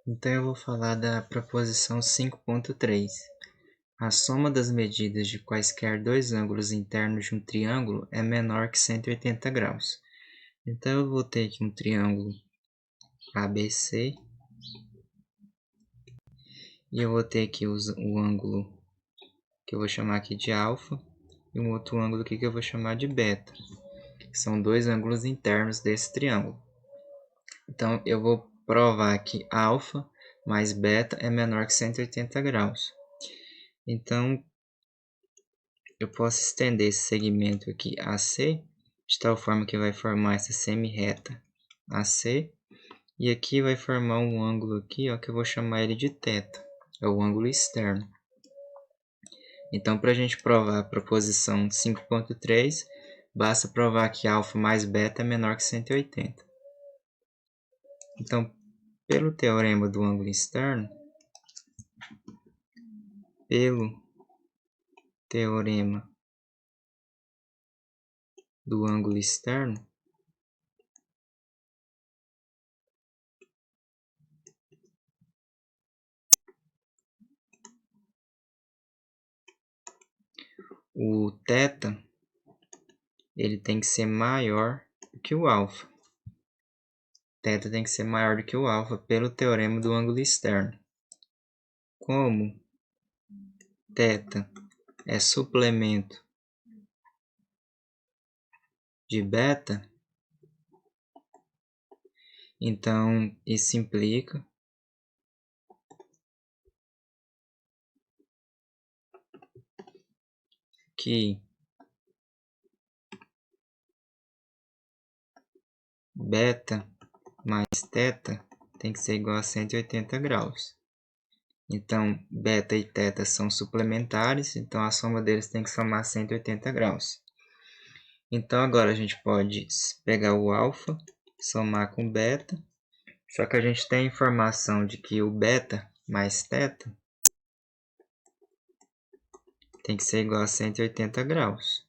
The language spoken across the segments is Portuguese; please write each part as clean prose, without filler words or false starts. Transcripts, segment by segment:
Então eu vou falar da proposição 5.3. A soma das medidas de quaisquer dois ângulos internos de um triângulo é menor que 180 graus. Então eu vou ter aqui um triângulo ABC e eu vou ter aqui o ângulo que eu vou chamar aqui de alfa e um outro ângulo aqui que eu vou chamar de beta, que são dois ângulos internos desse triângulo. Então eu vou provar que alfa mais beta é menor que 180 graus. Então eu posso estender esse segmento aqui AC, de tal forma que vai formar essa semi-reta AC, e aqui vai formar um ângulo aqui, ó, que eu vou chamar ele de θ, é o ângulo externo. Então, para a gente provar a proposição 5.3, basta provar que alfa mais beta é menor que 180. Então, pelo teorema do ângulo externo, pelo teorema do ângulo externo, o θ ele tem que ser maior do que o alfa. Θ tem que ser maior do que o alfa pelo teorema do ângulo externo. Como θ é suplemento de beta, então isso implica que beta mais θ tem que ser igual a 180 graus. Então, beta e θ são suplementares, então a soma deles tem que somar 180 graus. Então, agora a gente pode pegar o alfa, somar com beta, só que a gente tem a informação de que o beta mais θ tem que ser igual a 180 graus.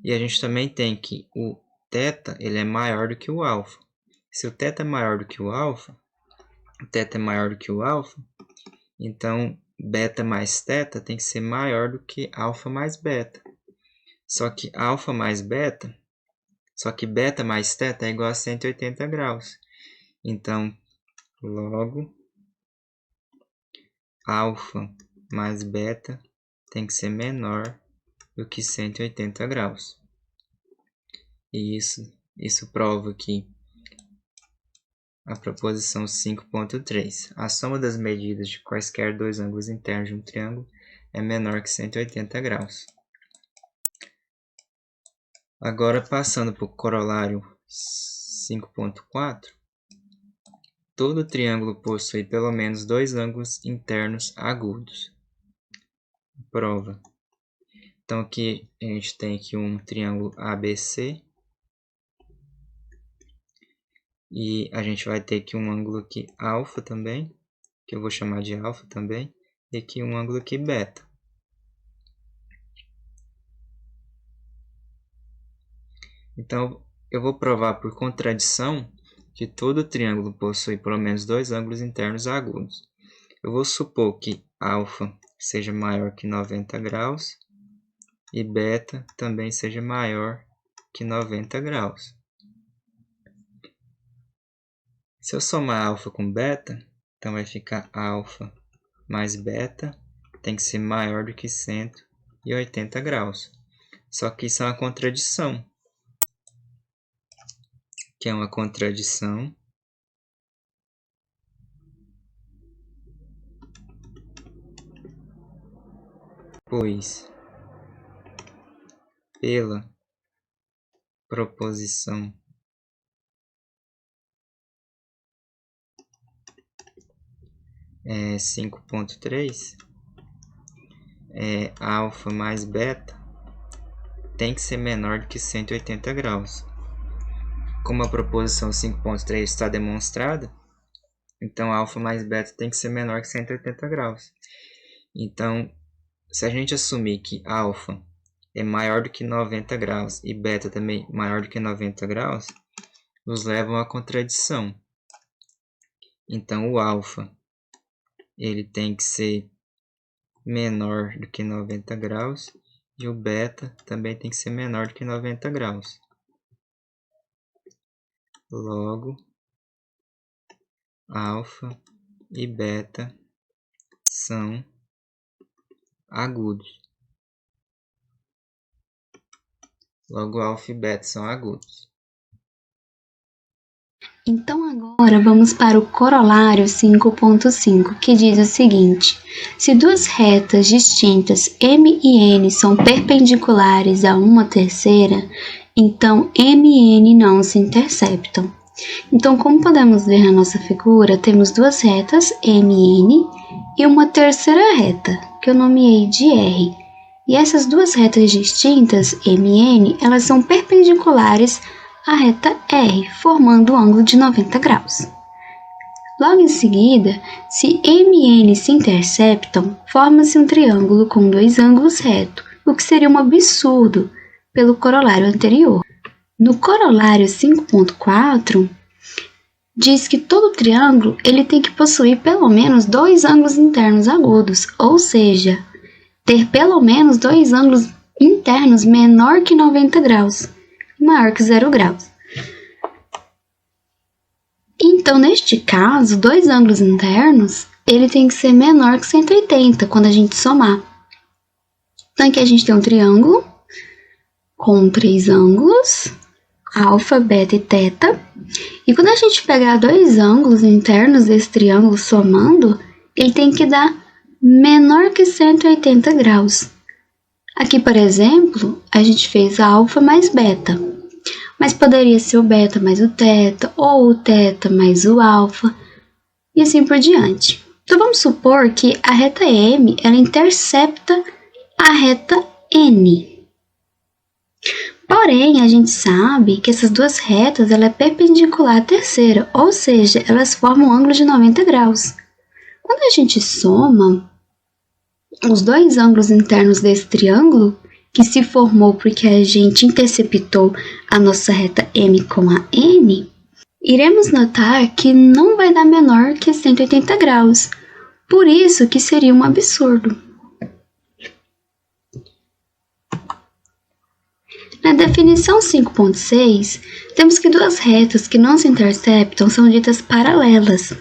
E a gente também tem que o θ ele é maior do que o alfa. Se o θ é maior do que o alfa, então beta mais θ tem que ser maior do que alfa mais beta. Só que beta mais θ é igual a 180 graus. Então, logo, alfa mais beta tem que ser menor do que 180 graus. E isso prova que a proposição 5.3. A soma das medidas de quaisquer dois ângulos internos de um triângulo é menor que 180 graus. Agora, passando para o corolário 5.4, todo triângulo possui pelo menos dois ângulos internos agudos. Prova. Então, aqui a gente tem aqui um triângulo ABC. E a gente vai ter aqui um ângulo aqui alfa também, que eu vou chamar de alfa também. E aqui um ângulo aqui beta. Então, eu vou provar por contradição que todo triângulo possui pelo menos dois ângulos internos agudos. Eu vou supor que alfa seja maior que 90 graus e beta também seja maior que 90 graus. Se eu somar alfa com beta, então vai ficar alfa mais beta tem que ser maior do que 180 graus. Só que isso é uma contradição. Que é uma contradição pois pela proposição 5.3, alfa mais beta tem que ser menor do que 180 graus. Como a proposição 5.3 está demonstrada, então alfa mais beta tem que ser menor que 180 graus. Então, se a gente assumir que alfa é maior do que 90 graus e beta também maior do que 90 graus, nos leva a uma contradição. Então, o alfa ele tem que ser menor do que 90 graus e o beta também tem que ser menor do que 90 graus. Logo, alfa e beta são agudos. Logo, alfa e beta são agudos. Então agora vamos para o corolário 5.5, que diz o seguinte: se duas retas distintas M e N são perpendiculares a uma terceira, então M e N não se interceptam. Então, como podemos ver na nossa figura, temos duas retas M e N e uma terceira reta, que eu nomeei de R. E essas duas retas distintas, M e N, elas são perpendiculares a reta R, formando um ângulo de 90 graus. Logo em seguida, se M e N se interceptam, forma-se um triângulo com dois ângulos retos, o que seria um absurdo pelo corolário anterior. No corolário 5.4, diz que todo triângulo ele tem que possuir pelo menos dois ângulos internos agudos, ou seja, ter pelo menos dois ângulos internos menor que 90 graus. Maior que 0 graus. Então, neste caso, dois ângulos internos, ele tem que ser menor que 180 quando a gente somar. Então, aqui a gente tem um triângulo com três ângulos, alfa, beta e teta. E quando a gente pegar dois ângulos internos desse triângulo somando, ele tem que dar menor que 180 graus. Aqui, por exemplo, a gente fez alfa mais beta. Mas poderia ser o beta mais o teta, ou o teta mais o alfa, e assim por diante. Então, vamos supor que a reta M, ela intercepta a reta N. Porém, a gente sabe que essas duas retas, ela é perpendicular à terceira, ou seja, elas formam um ângulo de 90 graus. Quando a gente soma os dois ângulos internos desse triângulo, que se formou porque a gente interceptou a nossa reta M com a N, iremos notar que não vai dar menor que 180 graus. Por isso que seria um absurdo. Na definição 5.6, temos que duas retas que não se interceptam são ditas paralelas.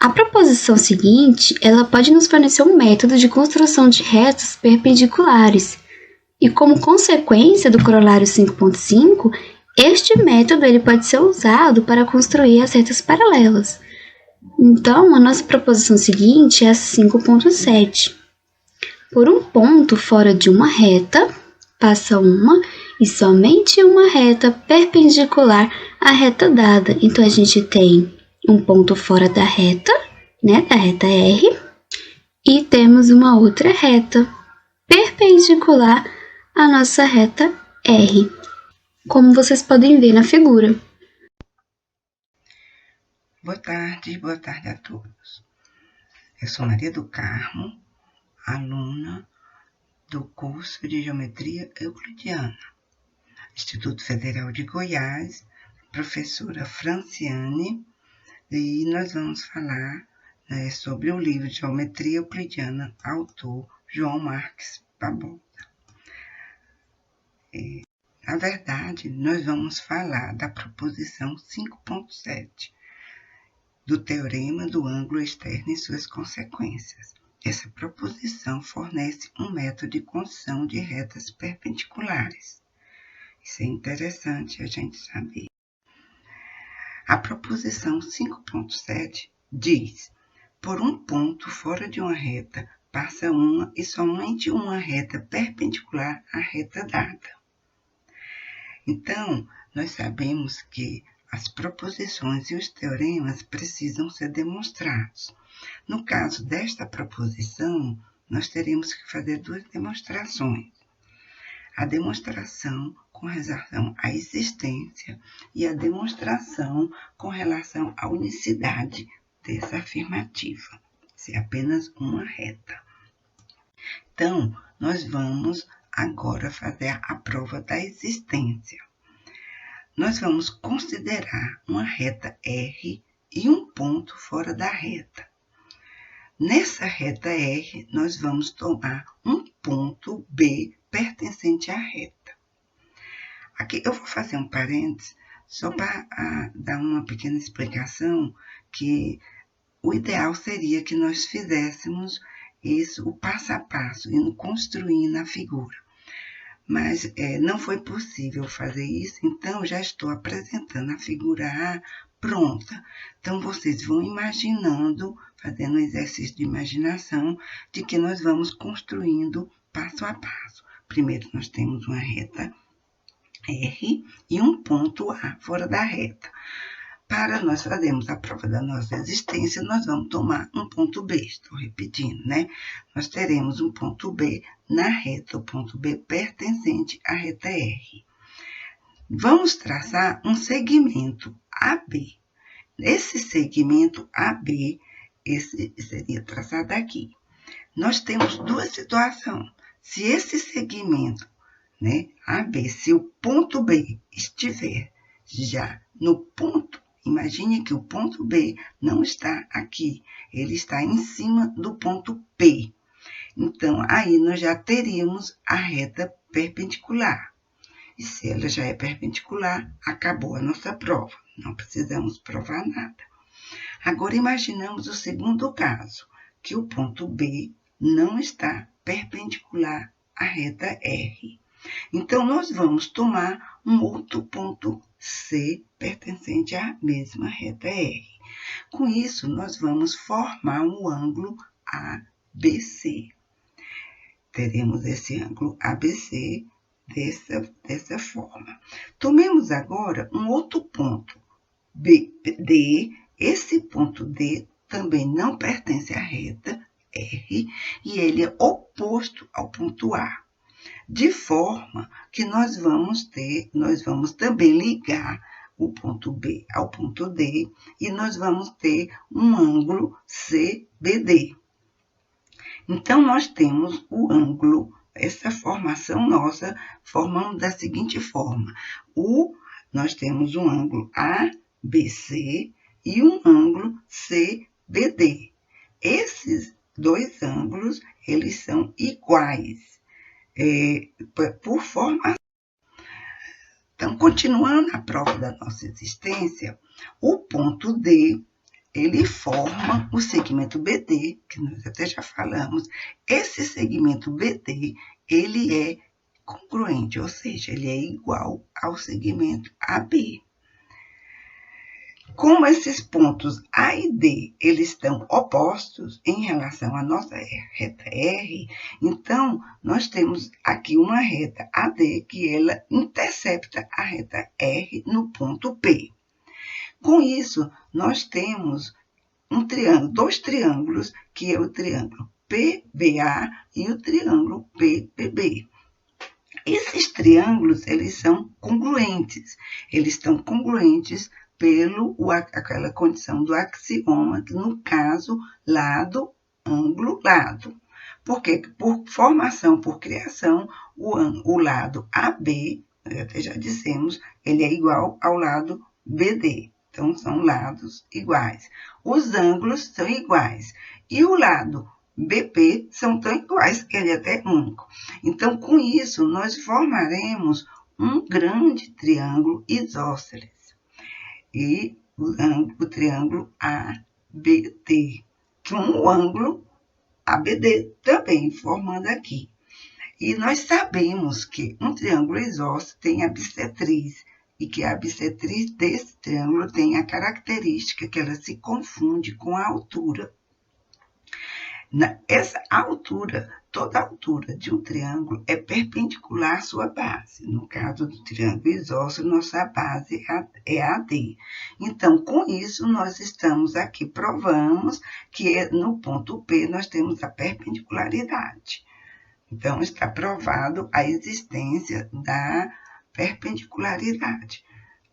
A proposição seguinte, ela pode nos fornecer um método de construção de retas perpendiculares. E como consequência do corolário 5.5, este método ele pode ser usado para construir as retas paralelas. Então, a nossa proposição seguinte é a 5.7. Por um ponto fora de uma reta, passa uma e somente uma reta perpendicular à reta dada. Então, a gente tem um ponto fora da reta, né, da reta R, e temos uma outra reta perpendicular à nossa reta R, como vocês podem ver na figura. Boa tarde a todos. Eu sou Maria do Carmo, aluna do curso de Geometria Euclidiana, Instituto Federal de Goiás, professora Franciane, e nós vamos falar sobre o livro Geometria Euclidiana, autor João Marques Paboda. Na verdade, nós vamos falar da proposição 5.7, do teorema do ângulo externo e suas consequências. Essa proposição fornece um método de construção de retas perpendiculares. Isso é interessante a gente saber. A proposição 5.7 diz: por um ponto fora de uma reta, passa uma e somente uma reta perpendicular à reta dada. Então, nós sabemos que as proposições e os teoremas precisam ser demonstrados. No caso desta proposição, nós teremos que fazer duas demonstrações. A demonstração com relação à existência e a demonstração com relação à unicidade dessa afirmativa, se é apenas uma reta. Então, nós vamos agora fazer a prova da existência. Nós vamos considerar uma reta R e um ponto fora da reta. Nessa reta R, nós vamos tomar um ponto B pertencente à reta. Aqui eu vou fazer um parênteses, só para dar uma pequena explicação, que o ideal seria que nós fizéssemos isso, o passo a passo, indo construindo a figura. Mas não foi possível fazer isso, então já estou apresentando a figura A pronta. Então, vocês vão imaginando, fazendo um exercício de imaginação, de que nós vamos construindo passo a passo. Primeiro, nós temos uma reta R e um ponto A fora da reta. Para nós fazermos a prova da nossa existência, nós vamos tomar um ponto B. Estou repetindo, né? Nós teremos um ponto B na reta, o ponto B pertencente à reta R. Vamos traçar um segmento AB. Esse segmento AB, esse seria traçado aqui. Nós temos duas situações. Se esse segmento, né, AB, se o ponto B estiver já no ponto, imagine que o ponto B não está aqui, ele está em cima do ponto P. Então, aí nós já teríamos a reta perpendicular. E se ela já é perpendicular, acabou a nossa prova. Não precisamos provar nada. Agora, imaginamos o segundo caso, que o ponto B não está perpendicular à reta R. Então, nós vamos tomar um outro ponto C pertencente à mesma reta R. Com isso, nós vamos formar um ângulo ABC. Teremos esse ângulo ABC dessa forma. Tomemos agora um outro ponto D. Esse ponto D também não pertence à reta R e ele é oposto ao ponto A. De forma que nós vamos também ligar o ponto B ao ponto D e nós vamos ter um ângulo CBD. Então, nós temos o ângulo, essa formação nossa, formamos da seguinte forma. Nós temos um ângulo ABC e um ângulo CBD. Esses dois ângulos, eles são iguais. Por forma. Então, continuando a prova da nossa existência, o ponto D, ele forma o segmento BD, que nós até já falamos. Esse segmento BD, ele é congruente, ou seja, ele é igual ao segmento AB. Como esses pontos A e D, eles estão opostos em relação à nossa reta R, então, nós temos aqui uma reta AD que ela intercepta a reta R no ponto P. Com isso, nós temos dois triângulos, que é o triângulo PBA e o triângulo PPB. Esses triângulos, eles são congruentes. Eles estão congruentes aquela condição do axioma, que no caso, lado, ângulo, lado. Porque por formação, por criação, o lado AB, até já dissemos, ele é igual ao lado BD. Então, são lados iguais. Os ângulos são iguais. E o lado BP são tão iguais que ele é até único. Então, com isso, nós formaremos um grande triângulo isósceles. E o triângulo ABD, que um ângulo ABD também formando aqui. E nós sabemos que um triângulo isósceles tem a bissetriz, e que a bissetriz desse triângulo tem a característica que ela se confunde com a altura. Essa altura, toda a altura de um triângulo é perpendicular à sua base. No caso do triângulo isósceles, nossa base é AD. Então, com isso, nós estamos aqui, provamos que no ponto P nós temos a perpendicularidade. Então, está provado a existência da perpendicularidade.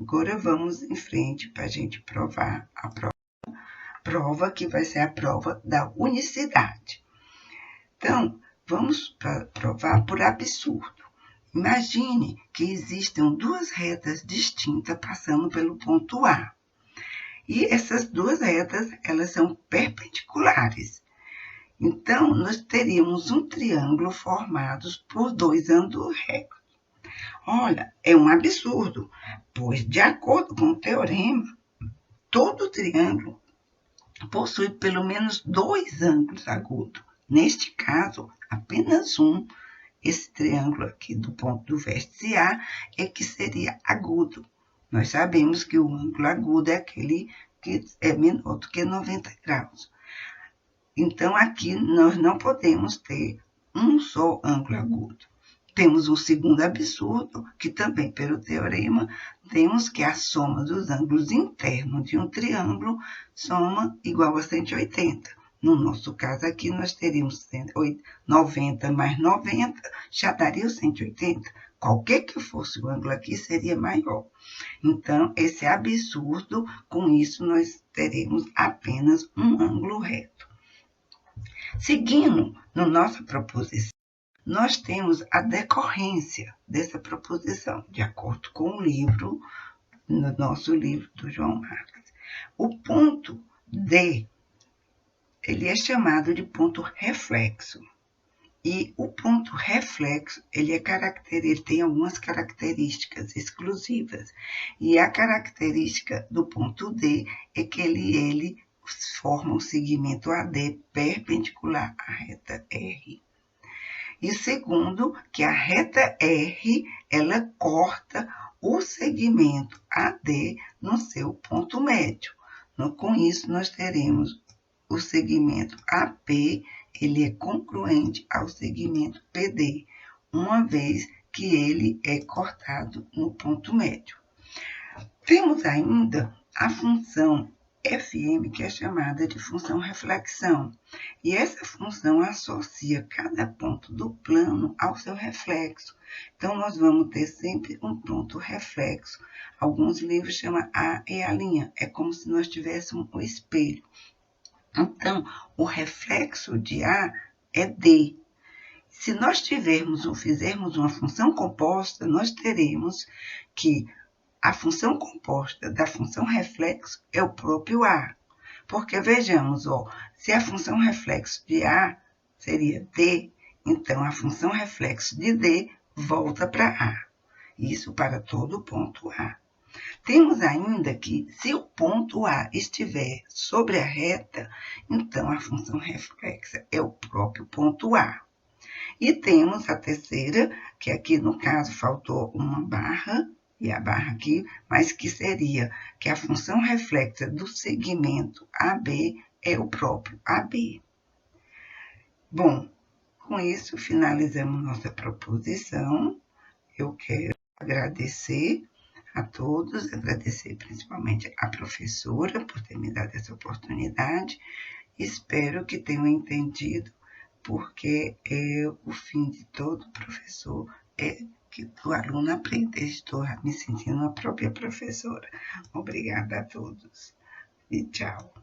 Agora, vamos em frente para a gente provar a prova que vai ser a prova da unicidade. Então, vamos provar por absurdo. Imagine que existam duas retas distintas passando pelo ponto A. E essas duas retas, elas são perpendiculares. Então, nós teríamos um triângulo formado por dois ângulos retos. Olha, é um absurdo, pois, de acordo com o teorema, todo triângulo possui pelo menos dois ângulos agudos. Neste caso, apenas um. Esse triângulo aqui do ponto do vértice A é que seria agudo. Nós sabemos que o ângulo agudo é aquele que é menor do que 90 graus. Então, aqui nós não podemos ter um só ângulo agudo. Temos um segundo absurdo, que também, pelo teorema, temos que a soma dos ângulos internos de um triângulo soma igual a 180. No nosso caso aqui, nós teríamos 90 mais 90, já daria 180. Qualquer que fosse o ângulo aqui, seria maior. Então, esse é absurdo, com isso nós teremos apenas um ângulo reto. Seguindo na nossa proposição, nós temos a decorrência dessa proposição, de acordo com o livro, no nosso livro do João Marques. O ponto D, ele é chamado de ponto reflexo. E o ponto reflexo, ele tem algumas características exclusivas. E a característica do ponto D é que ele forma um segmento AD perpendicular à reta R. E segundo, que a reta R, ela corta o segmento AD no seu ponto médio. Com isso, nós teremos o segmento AP, ele é congruente ao segmento PD, uma vez que ele é cortado no ponto médio. Temos ainda a função FM, que é chamada de função reflexão. E essa função associa cada ponto do plano ao seu reflexo. Então, nós vamos ter sempre um ponto reflexo. Alguns livros chamam A e a linha. É como se nós tivéssemos um espelho. Então, o reflexo de A é D. Se nós fizermos uma função composta, nós teremos que a função composta da função reflexo é o próprio A. Porque, vejamos, se a função reflexo de A seria D, então a função reflexo de D volta para A. Isso para todo ponto A. Temos ainda que, se o ponto A estiver sobre a reta, então a função reflexa é o próprio ponto A. E temos a terceira, que aqui no caso faltou uma barra, e a barra aqui, mas que seria que a função reflexa do segmento AB é o próprio AB. Bom, com isso finalizamos nossa proposição. Eu quero agradecer a todos, agradecer principalmente à professora por ter me dado essa oportunidade. Espero que tenham entendido, porque o fim de todo professor é que o aluno aprenda. Estou me sentindo a própria professora. Obrigada a todos e tchau.